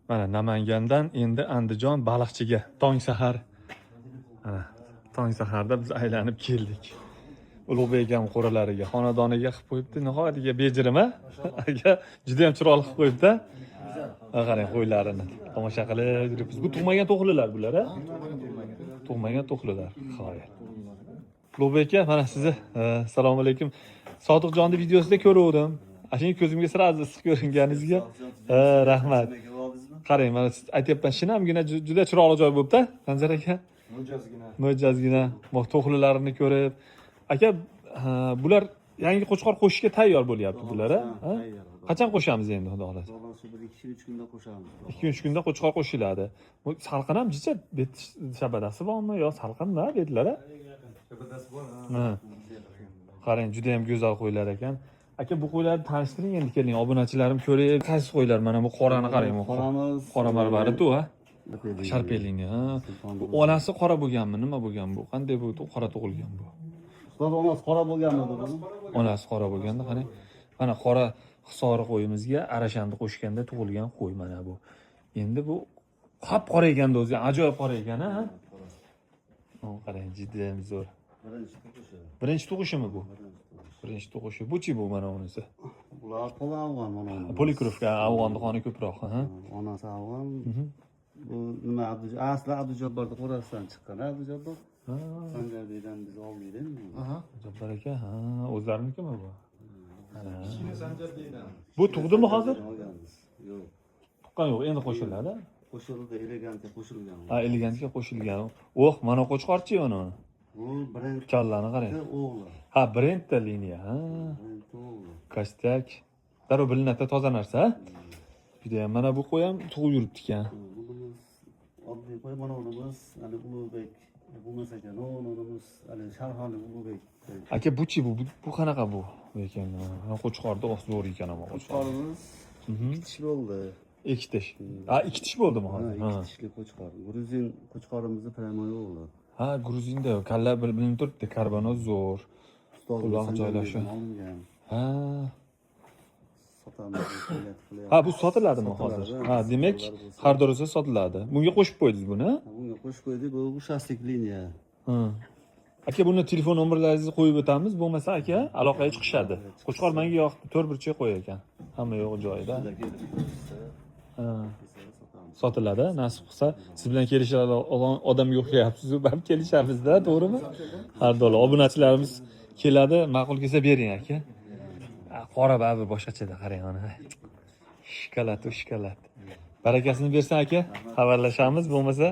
Mana Namangandan endi Andijon Baliqchiga tong sahar. Mana tong saharda biz aylanib keldik. Ulug'bek ham qo'ralariga, xonadoniga qilib qo'yibdi. Nihoyatga bejirim-a? Aka juda ham chiroyli qilib qo'yibdi. Qarang qo'ylarini tomosha qilib yuribmiz. Bu tug'magan to'qlilar bular-a? Tug'magan to'qlilar. Xo'p. Ulug'bek aka, mana sizni assalomu alaykum. Sodiqjonni videosida ko'rdim. Ashin ko'zimga sirasi issiq ko'ringaningizga rahmat. Qarang, mana siz aytyapman, shinamgina juda chiroyli joy bo'libdi, Sanjar aka. Mo'jazgina to'qlilarini ko'rib. Aka, bular yangi qo'chqor qo'shishga tayyor bo'lyapti bular-a? Qachon qo'shamiz endi, xudo xohlasa? 2-3 kunda qo'shamiz. 2-3 kunda qo'chqor qo'shiladi. Bu salqin ham jicha bet shabadasi bormi yo salqinmi betlar-a? Shabadasi bor. Qarang, juda ham go'zal qo'ylar ekan. Aka, bu qo'ylarni tanishtiring endi keling, obunachilarim ko'rib. Qaysi qo'ylar? Mana bu qorani qarang, Qoramiz. qora barbari-ku, ha? Sharpelini, ha. Bu onasi qora bo'lganmi? Nima bo'lgan bu? Qanday bu qora tug'ilgan bu? Ustoz onasi qora bo'lganmi bu? Onasi qora bo'lganda, qarang. Mana qora hisori qo'yimizga arashani qo'shganda tug'ilgan qo'y mana bu. Endi bu qop-qora ekanda o'zi, ajoyib qora ekan, ha? Qarang, juda ham zo'r. Birinchi tug'ishimi bu? Birinchi tug'ishi. Buchi bu mana unisi. Bular afg'on mana. Polikrovka afg'onni qoni ko'proq, ha? Onasi afg'on. Bu nima asli Abdujabborning qo'rasidan chiqqan, Abdujabbor. Sanjarbekdan biz oldik. Jabbar aka, ha, o'zlarimnikimi bu? Bu tug'dimi hozir? Yo'q. Tuqqan yo'q, endi qo'shiladi. Qo'shildi, elegantga qo'shilgan. Ha, elegantga qo'shilgan. Mana qo'chqorchi mana. Bu brend Kallani qarang. o'g'li. Ha, brendda liniya, ha. Kostak. Darrov bilinadi, toza narsa, ha? Juda ham mana bu qo'y ham tug'ib yuribdi ekan. Oddiy qo'y mana unimiz, Ali Ulug'bek. Bo'lmasa ekan, o'g'limiz Ali Sharxonli Ulug'bek. Aka, buchi bu qanaqa bu ekan? Qo'chqorda zo'r ekan ama qo'chqor. Qo'chqorimiz 2 tish bo'ldi. 2 tish. Ha, 2 tish bo'ldimi hozir? Ha, 2 tishli qo'chqor. Gruzin qo'chqorimizni primoy o'g'li. Ha, gruzinda kalla bilinib turibdi, karbonoz zo'r. Quloq joylashi. Ha. Ha, bu sotiladimi hozir? Ha, demak, har do'rasa sotiladi. Bunga qo'shib qo'ydingiz buni? Bunga qo'shib qo'ydik, bu ushaslik liniya. Ha. Aka, buni telefon nomerlaringizni qo'yib o'tamiz, bo'lmasa aka, aloqaga chiqishadi. Qo'chqor menga yoqdi, 4-1 qo'y ekan. Hamma yo'q joyida. Ha. Sotiladi, nasib qilsa, siz bilan kelishar odam yo'qyapsiz, ham kelishamiz-da, to'g'rimi? Har doim obunachilarimiz keladi, ma'qul kelsa bering aka. Qora baribir boshqachada, qarang ana. Shikolat. Barakasini bersin aka. Xabarlashamiz, bo'lmasa